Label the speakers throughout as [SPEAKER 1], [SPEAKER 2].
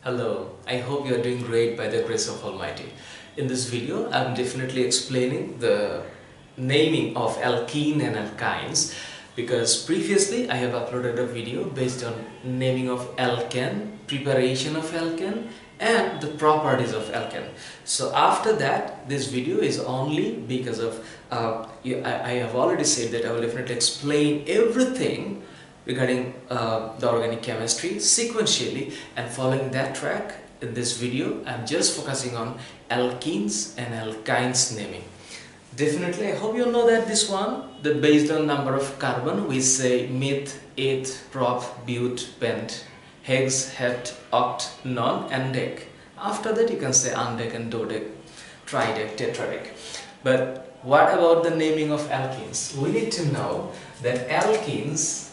[SPEAKER 1] Hello, I hope you are doing great by the grace of Almighty. In this video, I'm definitely explaining the naming of alkene and alkynes because previously I have uploaded a video based on naming of alkene, preparation of alkene and the properties of alkene. So after that, this video is only because of, I have already said that I will definitely explain everything regarding the organic chemistry sequentially, and following that track in this video I'm just focusing on alkenes and alkynes naming. Definitely I hope you know that this one, that based on number of carbon we say meth, eth, prop, but, pent, hex, het, oct, non and dec. After that you can say undec and dodec, tridec, tetradec. But what about the naming of alkenes? We need to know that alkenes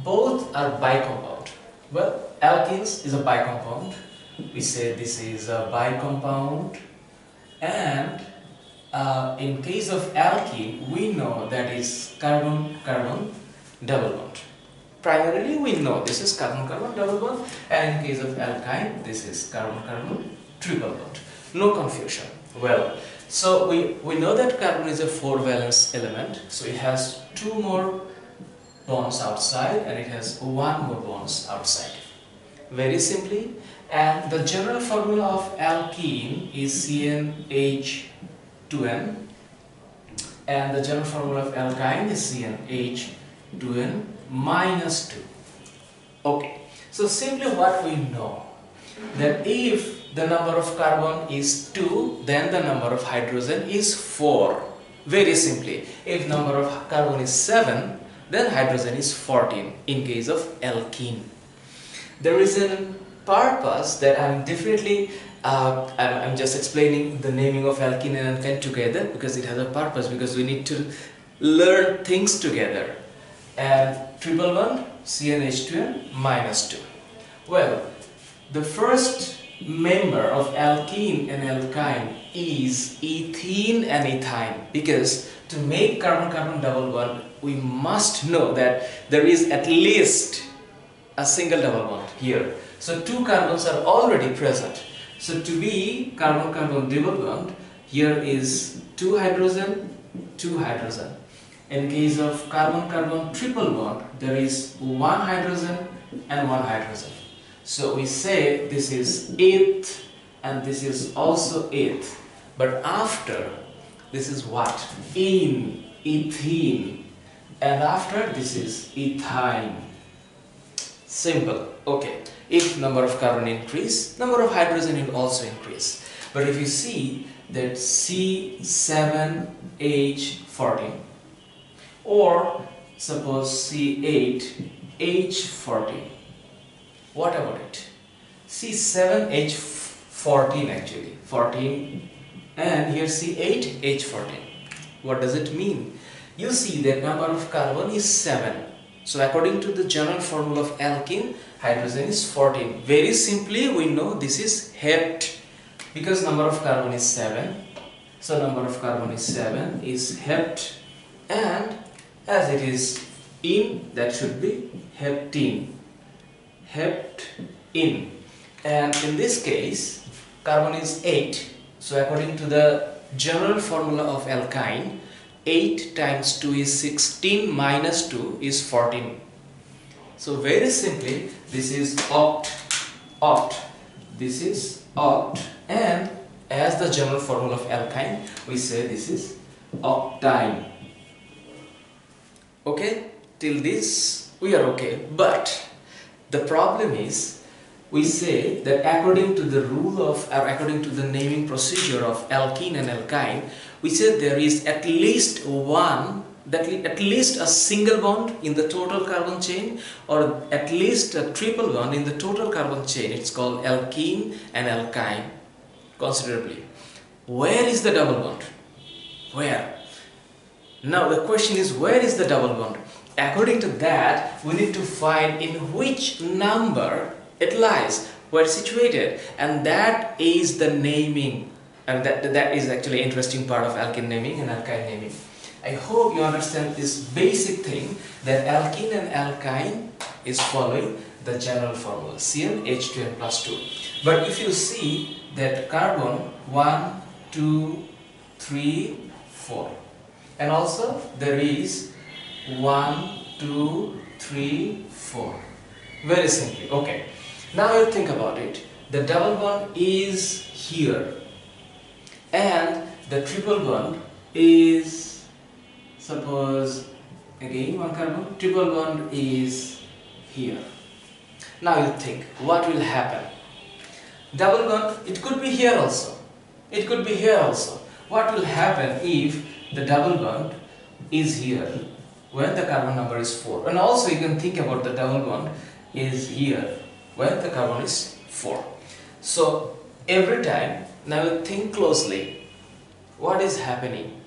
[SPEAKER 1] both are bicompound. Well, alkenes is a bicompound. We say this is a bicompound, and in case of alkene, we know that is carbon-carbon double bond. Primarily, we know this is carbon-carbon double bond, and in case of alkyne, this is carbon-carbon triple bond. No confusion. Well, so we know that carbon is a 4-valence element, so it has 2 more bonds outside and it has 1 more bonds outside. Very simply, and the general formula of alkene is CnH2n and the general formula of alkyne is CnH2n minus 2. Okay, so simply what we know, that if the number of carbon is 2, then the number of hydrogen is 4. Very simply, if number of carbon is 7, then hydrogen is 14 in case of alkene. There is a purpose that I'm definitely, I'm just explaining the naming of alkene and alkyne together because it has a purpose, because we need to learn things together. And triple bond, CnH2n minus 2. Well, the first member of alkene and alkyne is ethene and ethyne, because to make carbon-carbon double bond we must know that there is at least a single double bond here. So 2 carbons are already present. So to be carbon-carbon double bond, here is 2 hydrogen, 2 hydrogen. In case of carbon-carbon triple bond, there is 1 hydrogen and 1 hydrogen. So we say this is eth and this is also eth. But after, this is what? Ethene. And after, this is ethyne. Simple. Okay. If number of carbon increase, number of hydrogen will also increase. But if you see that C7H14 or suppose C8H14, what about it? C7H14 actually, 14, and here C8H14. What does it mean? You see that number of carbon is 7. So according to the general formula of alkene, hydrogen is 14. Very simply we know this is hept, because number of carbon is 7. So number of carbon is 7 is hept, and as it is in, that should be heptene. Heptene. And in this case carbon is 8. So according to the general formula of alkyne, 8 times 2 is 16 minus 2 is 14. So very simply this is oct. This is oct, and as the general formula of alkyne we say this is octyne. Okay, till this we are okay, but the problem is we say that according to the rule of, or according to the naming procedure of alkene and alkyne, we say there is at least at least a single bond in the total carbon chain, or at least a triple bond in the total carbon chain. It's called alkene and alkyne considerably. Where is the double bond? Where? Now the question is, where is the double bond? According to that, we need to find in which number it lies, where it's situated, and that is the naming, and that is actually interesting part of alkene naming and alkyne naming. I hope you understand this basic thing, that alkene and alkyne is following the general formula CnH2n plus 2. But if you see that carbon 1, 2, 3, 4, and also there is 1, 2, 3, 4. Very simply. Okay. Now you think about it. The double bond is here, and the triple bond is, suppose again one carbon, triple bond is here. Now you think, what will happen? Double bond, it could be here also. It could be here also. What will happen if the double bond is here when the carbon number is 4? And also you can think about the double bond is here when the carbon is 4. So every time, now you think closely, what is happening?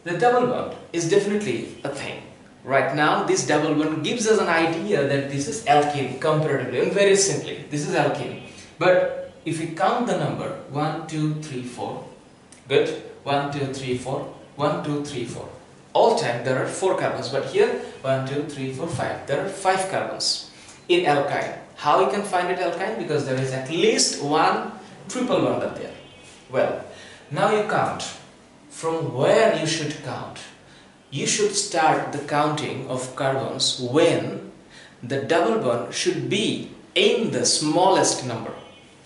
[SPEAKER 1] The double bond is definitely a thing. Right now this double bond gives us an idea that this is alkene comparatively, and very simply this is alkene. But if we count the number 1, 2, 3, 4, good, 1, 2, 3, 4, 1, 2, 3, 4. All time there are 4 carbons, but here 1, 2, 3, 4, 5. There are 5 carbons in alkyne. How you can find it alkyne? Because there is at least one triple bond up there. Well, now you count. From where you should count? You should start the counting of carbons when the double bond should be in the smallest number.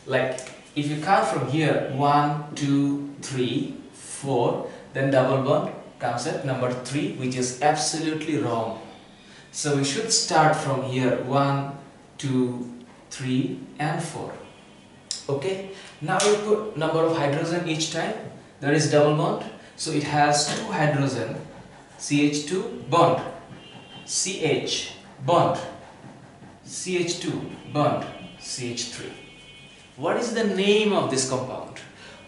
[SPEAKER 1] Like if you count from here 1, 2, 3, 4, then double bond comes at number 3, which is absolutely wrong. So we should start from here 1, 2, 3 and 4. Okay, now you put number of hydrogen each time. There is double bond, so it has 2 hydrogen, CH2 bond, CH bond, CH2 bond, CH3. What is the name of this compound?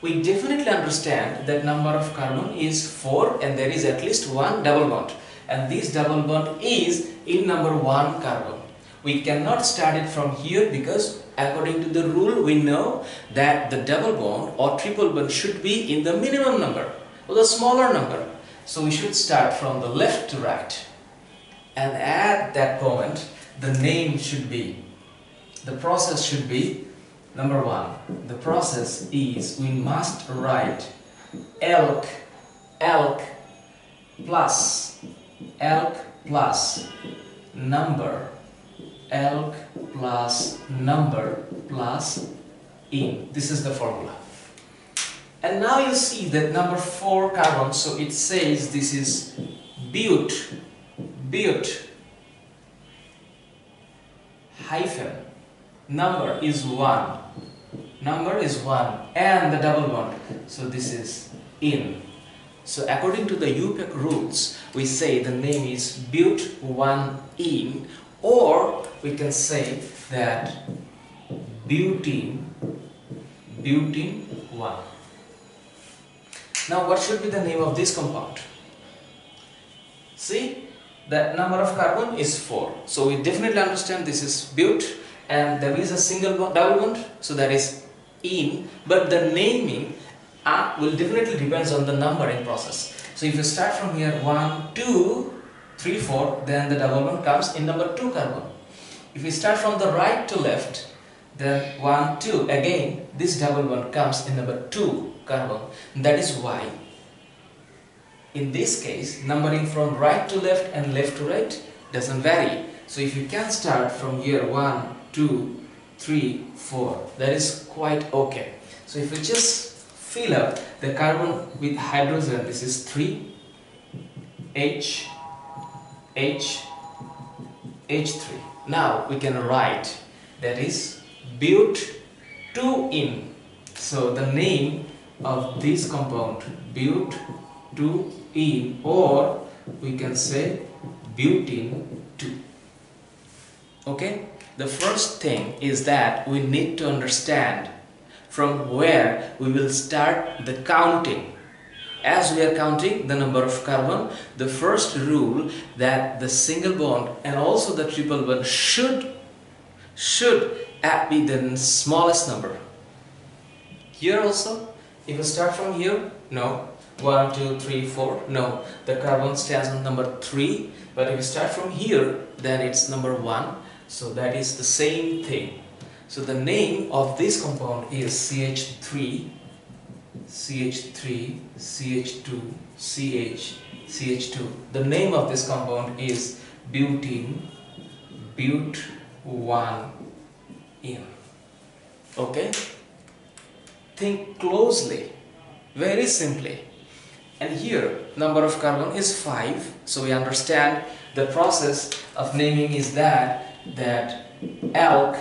[SPEAKER 1] We definitely understand that number of carbon is 4 and there is at least one double bond, and this double bond is in number 1 carbon. We cannot start it from here because according to the rule we know that the double bond or triple bond should be in the minimum number or the smaller number. So we should start from the left to right, and at that moment the name should be, the process should be number 1. The process is, we must write alk plus number, alk plus number plus in. This is the formula. And now you see that number 4 carbon, so it says this is but hyphen number is 1, and the double bond, so this is in. So according to the IUPAC rules, we say the name is but1in, or we can say that butene 1. Now what should be the name of this compound? See, the number of carbon is 4, so we definitely understand this is but, and there is a single bond, double bond, so that is in, but the naming will definitely depends on the numbering process. So if you start from here 1, 2, 3, 4, then the double bond comes in number 2 carbon. If we start from the right to left, then 1, 2, again this double bond comes in number 2 carbon. That is why in this case numbering from right to left and left to right doesn't vary. So if you can start from here 1, 2, 3, 4, that is quite okay. So if you just fill up the carbon with hydrogen, this is 3 H H3. Now we can write that is but2in. So the name of this compound but2in, or we can say butene 2. Okay, the first thing is that we need to understand from where we will start the counting. As we are counting the number of carbon, the first rule that the single bond and also the triple bond should be the smallest number. Here also, if you start from here, no, 1, 2, 3, 4, no, the carbon stands on number 3, but if you start from here, then it's number 1. So that is the same thing. So the name of this compound is CH3, CH3, CH2, CH2. The name of this compound is butene, but1ene. Okay? Think closely, very simply. And here number of carbon is 5. So we understand the process of naming is that alk,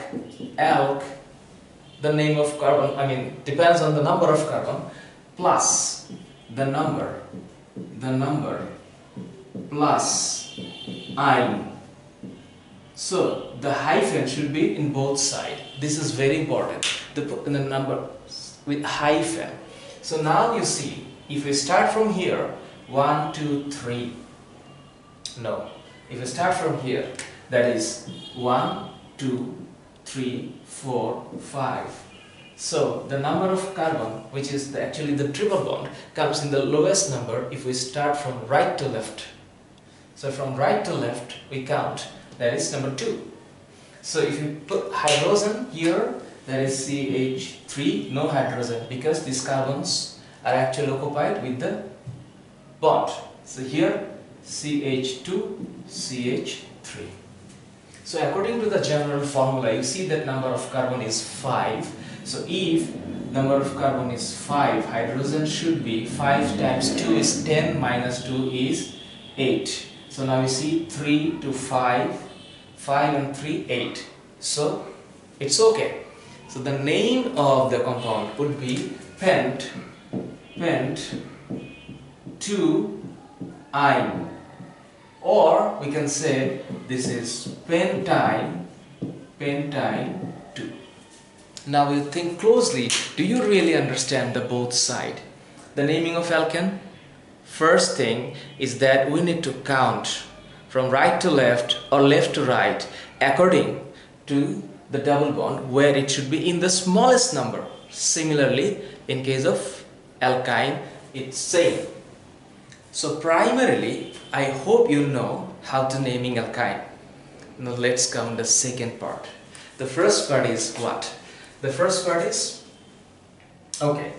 [SPEAKER 1] the name of carbon, depends on the number of carbon plus the number plus ine. So the hyphen should be in both sides. This is very important. The number with hyphen. So now you see, if we start from here, 1, 2, 3. No. If we start from here, that is 1, 2, 3, 4, 5. So the number of carbon, which is actually the triple bond, comes in the lowest number if we start from right to left. So from right to left we count, that is number 2. So if you put hydrogen here, that is CH3, no hydrogen, because these carbons are actually occupied with the bond. So here CH2, CH3. So according to the general formula, you see that number of carbon is 5. So if number of carbon is 5, hydrogen should be 5 times 2 is 10 minus 2 is 8. So now you see 3 to 5, 5 and 3, 8. So it's okay. So the name of the compound would be pent-2-ine, or we can say this is pentyne 2. Now you think closely, do you really understand the both side? The naming of alkene? First thing is that we need to count from right to left or left to right according to the double bond, where it should be in the smallest number. Similarly, in case of alkyne, it's same. So primarily, I hope you know how to naming alkyne. Now let's come to the second part. The first part is what? The first part is alk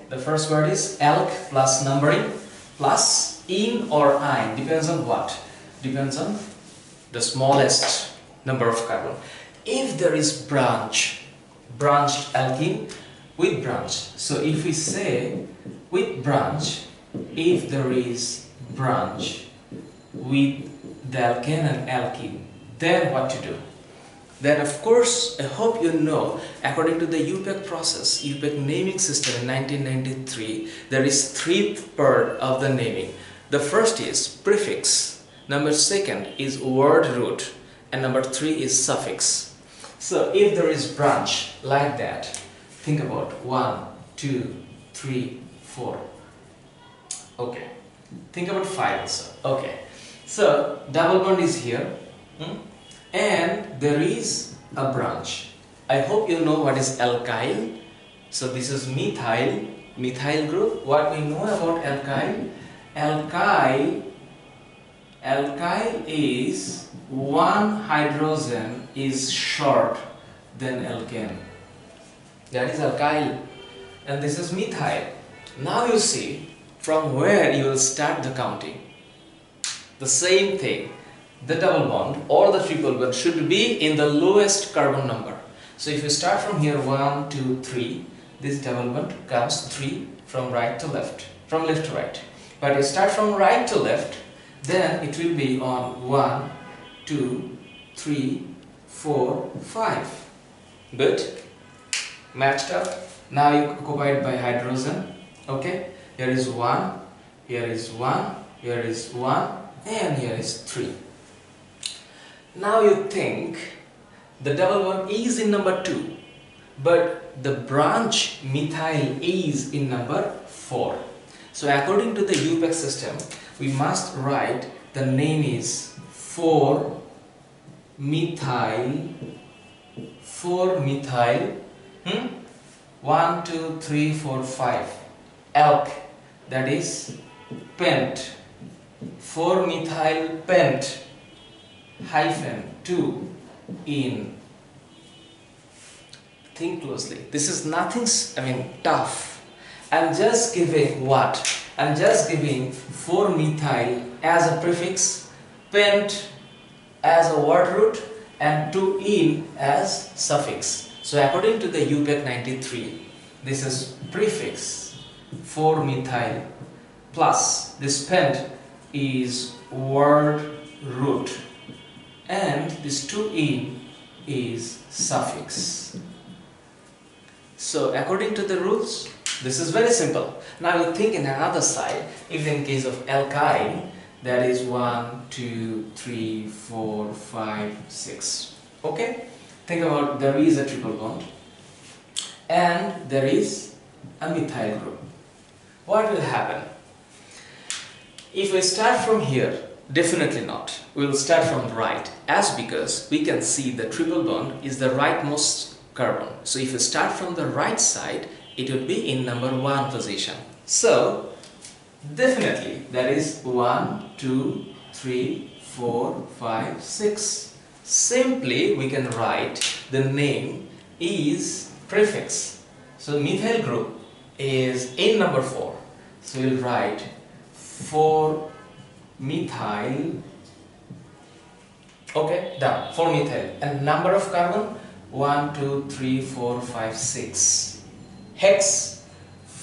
[SPEAKER 1] plus numbering plus ene or ine. Depends on what? Depends on the smallest number of carbon. If there is branched alkene with branch. So if we say with branch, if there is branch with the alkene and alkene, then what to do? Then of course, I hope you know, according to the IUPAC process, IUPAC naming system in 1993, there is 3 part of the naming. The first is prefix, number second is word root, and number 3 is suffix. So if there is branch like that, think about 1, 2, 3, 4. Okay. Think about 5 also. Okay. So double bond is here. And there is a branch. I hope you know what is alkyl. So this is methyl group. What we know about alkyl? Alkyl is one hydrogen is short than alkene. That is alkyl. And this is methyl. Now you see from where you will start the counting. The same thing. The double bond or the triple bond should be in the lowest carbon number. So if you start from here 1, 2, 3, this double bond comes 3 from right to left, from left to right. But if you start from right to left, then it will be on 1, 2, 3, 4, 5. Good? Matched up. Now you occupied by hydrogen. Okay? Here is 1, here is 1, here is 1, and here is 3. Now you think the double bond is in number 2, but the branch methyl is in number 4. So according to the IUPAC system, we must write the name is 4-methyl 1, 2, 3, 4, 5 alk, that is pent, 4-methyl pent -2 in Think closely. This is nothing, tough. I'm just giving what? I'm just giving 4-methyl as a prefix, pent as a word root, and 2-ene as suffix. So according to the IUPAC 93, this is prefix 4-methyl plus this pent is word root, and this 2-ene is suffix. So according to the rules, this is very simple. Now you think in another side, if in case of alkyne, that is 1, 2, 3, 4, 5, 6. Okay? Think about there is a triple bond and there is a methyl group. What will happen? If we start from here, definitely not. We will start from right, because we can see the triple bond is the rightmost carbon. So if you start from the right side, it would be in number 1 position. So definitely that is 1, 2, 3, 4, 5, 6. Simply we can write the name is prefix. So methyl group is in number 4. So we'll write 4-methyl. Okay, done. 4-methyl. And number of carbon 1, 2, 3, 4, 5, 6. Hex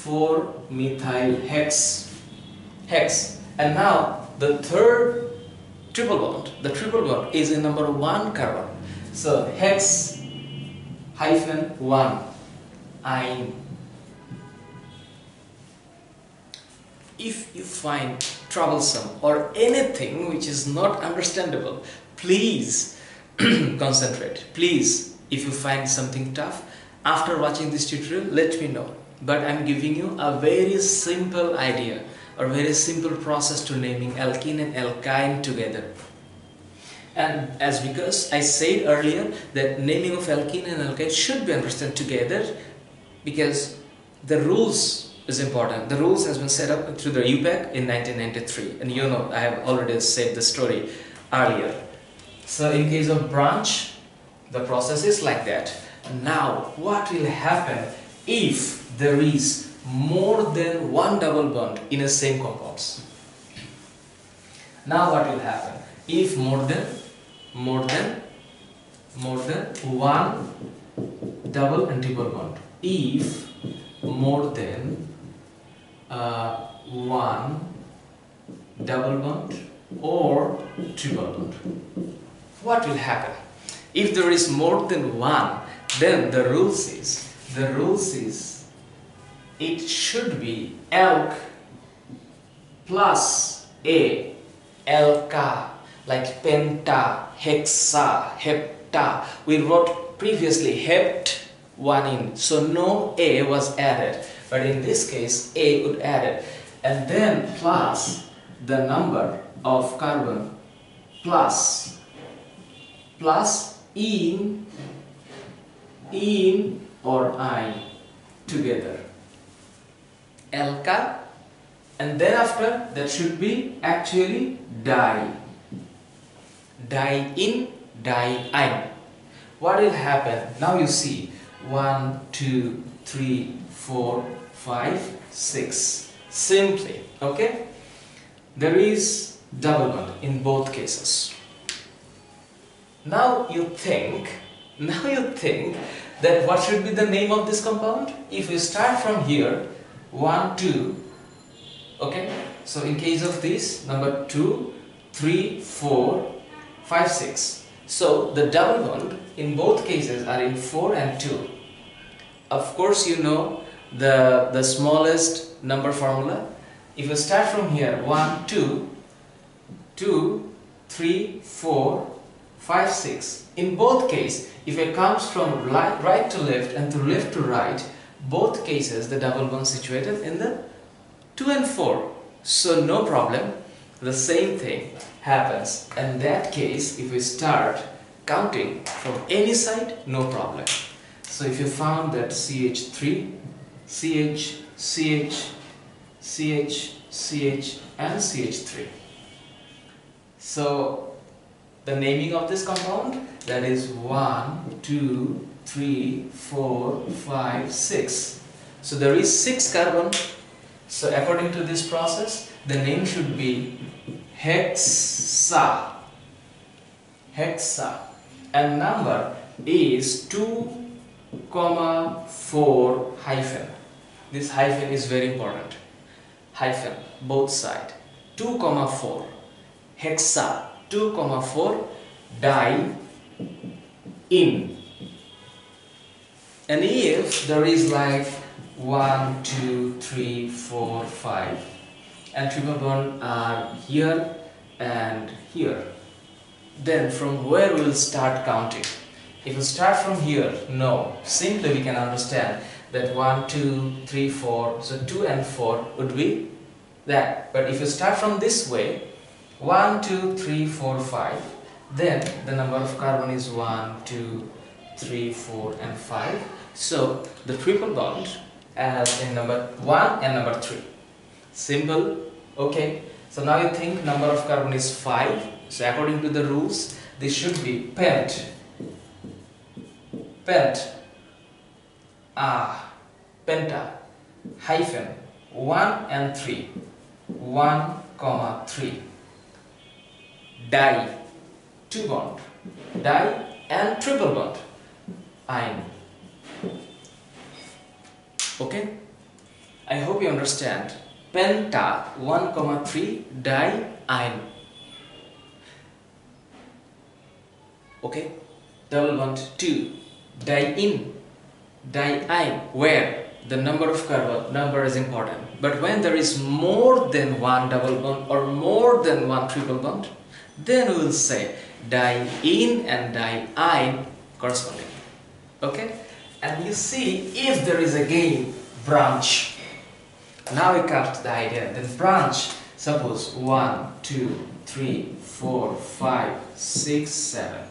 [SPEAKER 1] 4-methyl hex. And now the third triple bond, the triple bond is in number 1 carbon. So hex -1 ine. If you find troublesome or anything which is not understandable, please concentrate. Please, if you find something tough after watching this tutorial, let me know. But I'm giving you a very simple idea or very simple process to naming alkene and alkyne together. And because I said earlier that naming of alkene and alkyne should be understood together, because the rules is important. The rules has been set up through the IUPAC in 1993, and you know I have already said the story earlier. So in case of branch, the process is like that. Now what will happen if there is more than 1 double bond in a same compounds? Now what will happen if more than 1 double and triple bond? If more than 1 double bond or triple bond, what will happen? If there is more than 1, then the rules is it should be alk plus a, alka, like penta, hexa, hepta. We wrote previously hept 1 in, so no a was added, but in this case a would added, and then plus the number of carbon plus in or ine together, alka, and then after that should be actually di in, ine. What will happen? Now you see 1, 2, 3, 4, 5, 6. Simply, okay? There is double bond in both cases. Now you think that what should be the name of this compound? If we start from here, 1, 2, okay? So in case of this, number 2, 3, 4, 5, 6. So the double bond in both cases are in 4 and 2. Of course you know the smallest number formula. If you start from here, 1, 2, 2, 3, 4, 5, 6. In both cases, if it comes from right to left and to left to right, both cases the double bond situated in the 2 and 4. So no problem, the same thing happens. In that case, if we start counting from any side, no problem. So if you found that CH3, CH, CH, CH, CH and CH3. So the naming of this compound, that is 1, 2, 3, 4, 5, 6. So there is 6 carbon. So according to this process, the name should be hexa. Hexa. And number is 2, 4 hyphen. This hyphen is very important. Hyphen, both side. 2, 4. Hexa. 2, 4. Die in. And if there is like 1, 2, 3, 4, 5 and triple bond are here and here, then from where we will start counting? If we start from here, no, simply we can understand that 1, 2, 3, 4, so 2 and 4 would be that. But if you start from this way, 1, 2, 3, 4, 5, then the number of carbon is 1, 2, 3, 4 and 5. So the triple bond as in number 1 and number 3. Simple, okay. So now you think number of carbon is 5. So according to the rules, this should be pent, penta, hyphen, 1 and 3, 1, 3, di, 2 bond, di and triple bond, ein. Okay, I hope you understand. Penta, 1, 3, di, ein. Okay, double bond 2, di-in, di-ein, where the number of carbon number is important. But when there is more than one double bond or more than one triple bond, then we will say di-in and di-ein corresponding. Okay, and you see if there is again branch. Now we come to the idea that branch, suppose 1, 2, 3, 4, 5, 6, 7.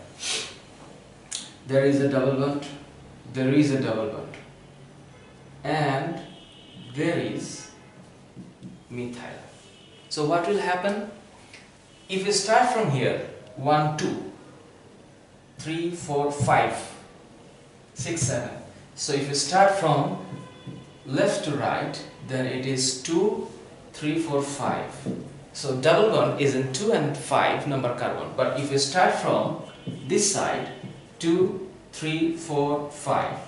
[SPEAKER 1] There is a double bond, there is a double bond, and there is methyl. So what will happen? If you start from here, 1, 2, 3, 4, 5, 6, 7. So if you start from left to right, then it is 2, 3, 4, 5. So double bond is in 2 and 5 number carbon. But if you start from this side, 2, 3, 4, 5,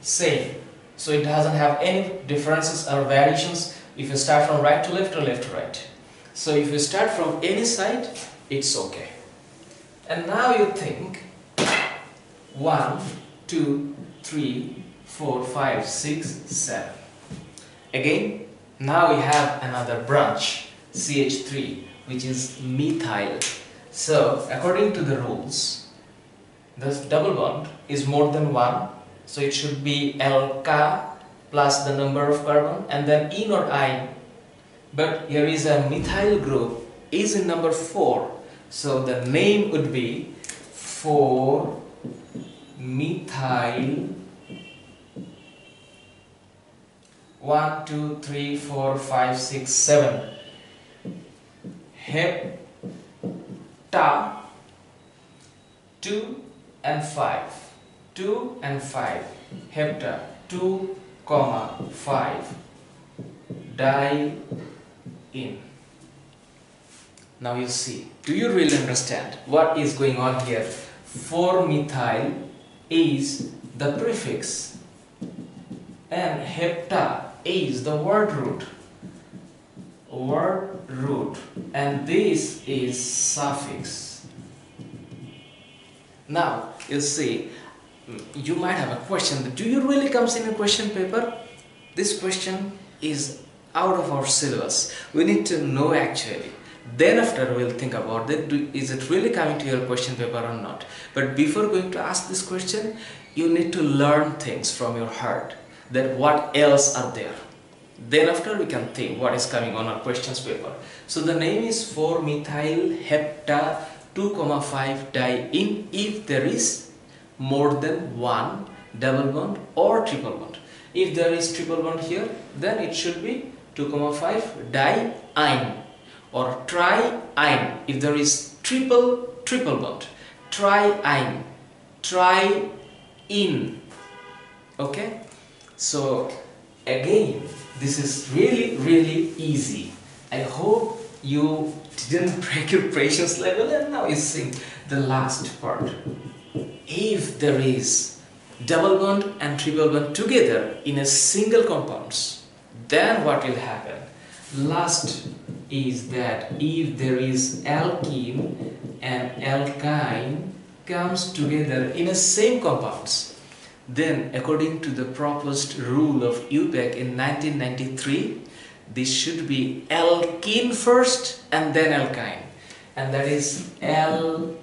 [SPEAKER 1] same. So it doesn't have any differences or variations if you start from right to left or left to right. So if you start from any side, it's okay. And now you think 1, 2, 3, 4, 5, 6, 7. Again, now we have another branch, CH3, which is methyl. So according to the rules, this double bond is more than 1, so it should be alka plus the number of carbon and then in or ein. But here is a methyl group is in number 4, so the name would be 4 methyl 1, 2, 3, 4, 5, 6, 7 hepta 2 and 5, 2 and 5, hepta 2, 5, di-in. Now you see, do you really understand what is going on here? 4-methyl is the prefix and hepta is the word root, and this is suffix. Now you see, you might have a question that do you really comes in a question paper? This question is out of our syllabus. We need to know actually. Then after we'll think about that, is it really coming to your question paper or not? But before going to ask this question, you need to learn things from your heart, that what else are there. Then after we can think what is coming on our questions paper. So the name is 4-methyl hepta 2, 5 di-in if there is more than one double bond or triple bond. If there is triple bond here, then it should be 2, 5 di-ein or tri-ein. If there is triple bond, tri-ein, tri in. Okay, so again, this is really easy. I hope you didn't break your patience level, and now you see the last part. If there is double bond and triple bond together in a single compounds, then what will happen? Last is that if there is alkene and alkyne comes together in a same compounds, then according to the proposed rule of IUPAC in 1993, this should be alkene first and then alkyne, and that is Alke.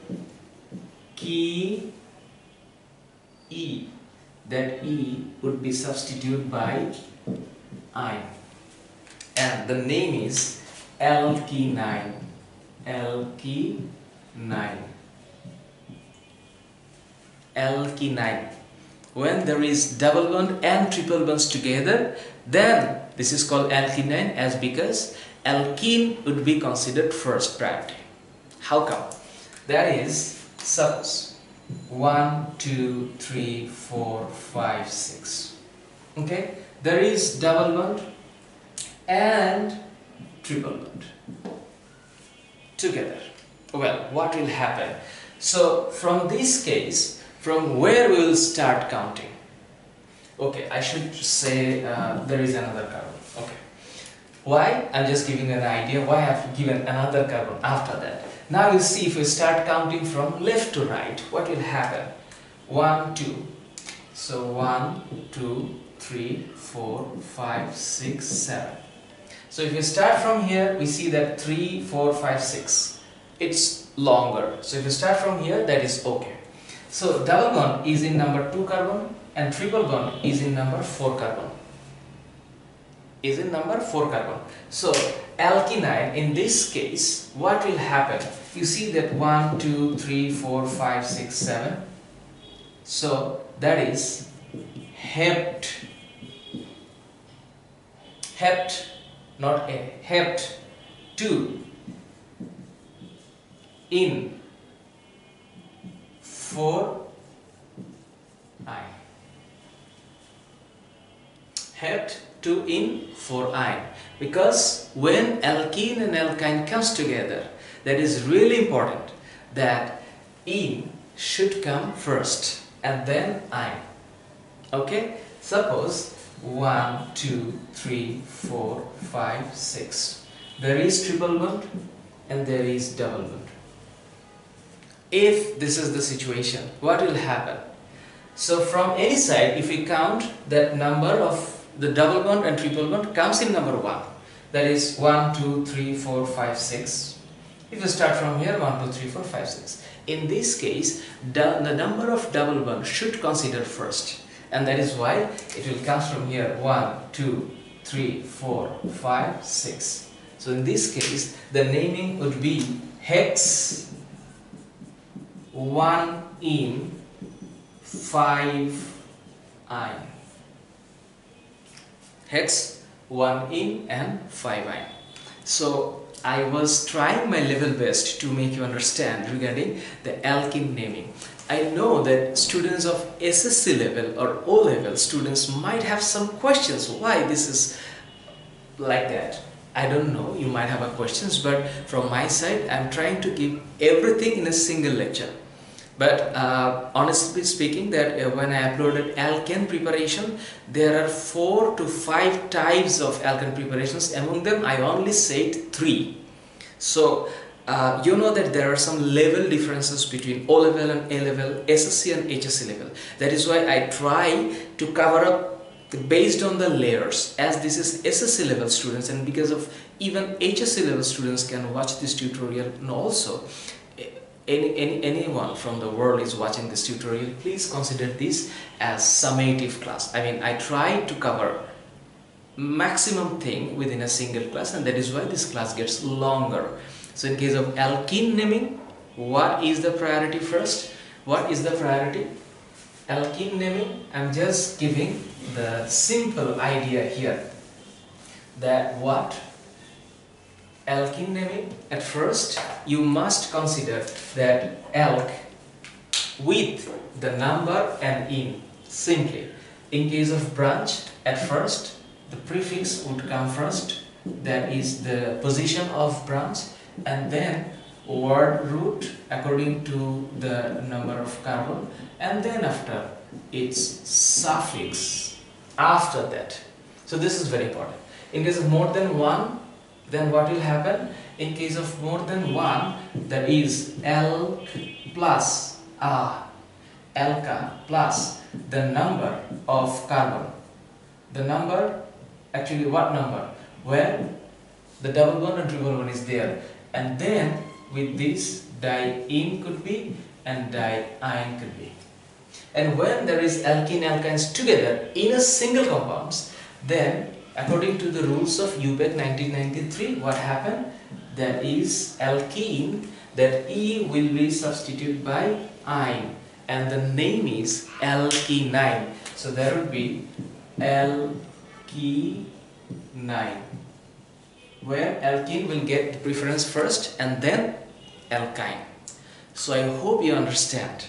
[SPEAKER 1] That E would be substituted by I, and the name is Alkyne. Alkyne. When there is double bond and triple bonds together, then this is called alkyne, as because alkene would be considered first priority. How come? That is, suppose 1, 2, 3, 4, 5, 6. Okay, there is double bond and triple bond together. Well, what will happen? So from this case, from where we will start counting? Okay, I should say there is another carbon. Okay, why? I'm just giving an idea why I have given another carbon after that. Now you see, if we start counting from left to right, what will happen? 1, 2. So 1, 2, 3, 4, 5, 6, 7. So if you start from here, we see that 3, 4, 5, 6. It's longer. So if you start from here, that is okay. So double bond is in number 2 carbon and triple bond is in number 4 carbon. So alkyne, in this case, what will happen? You see that 1, 2, 3, 4, 5, 6, 7. So that is hept, not a, hept 2 in 4 I. Hept 2 in 4 I. Because when alkene and alkyne comes together, that is really important that in should come first and then I. Okay, suppose 1, 2, 3, 4, 5, 6. There is triple bond and there is double bond. If this is the situation, what will happen? So from any side, if we count, that number of the double bond and triple bond comes in number 1. That is 1, 2, 3, 4, 5, 6. If you start from here, 1, 2, 3, 4, 5, 6. In this case, the number of double bond should consider first. And that is why it will come from here 1, 2, 3, 4, 5, 6. So in this case, the naming would be hex 1 in 5 I. Hex 1 in and 5 I. So I was trying my level best to make you understand regarding the alkene naming. I know that students of SSC level or O level students might have some questions why this is like that. I don't know, you might have a questions, but from my side I'm trying to give everything in a single lecture. But honestly speaking, that when I uploaded alkene preparation, there are 4 to 5 types of alkene preparations. Among them I only said 3. So you know that there are some level differences between O level and A level, SSC and HSC level. That is why I try to cover up based on the layers, as this is SSC level students, and because of even HSC level students can watch this tutorial, and also anyone from the world is watching this tutorial, please consider this as summative class. I mean, I try to cover maximum thing within a single class, and that is why this class gets longer. So in case of alkene naming, what is the priority first? What is the priority? Alkene naming, I'm just giving the simple idea here, that what alkene naming, at first you must consider that alk with the number and in. Simply, in case of branch, at first the prefix would come first, that is the position of branch, and then word root according to the number of carbon, and then after its suffix after that. So this is very important. In case of more than one, then what will happen? In case of more than one, that is L plus alka plus the number of carbon. The number, actually what number? Where the double bond and triple bond is there, and then with this di-in could be and di-ine could be. And when there is alkene alkynes together in a single compounds, then according to the rules of IUPAC 1993, what happened? That is alkene, that E will be substituted by ine, and the name is alkyne. So there would be alkyne, where alkene will get the preference first and then alkyne. So I hope you understand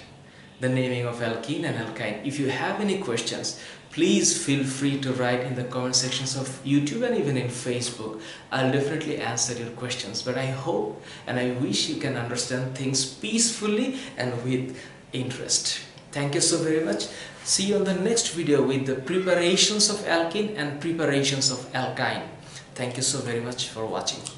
[SPEAKER 1] the naming of alkene and alkyne. If you have any questions, please feel free to write in the comment sections of YouTube and even in Facebook. I'll definitely answer your questions, but I hope and I wish you can understand things peacefully and with interest. Thank you so very much. See you on the next video with the preparations of alkene and preparations of alkyne. Thank you so very much for watching.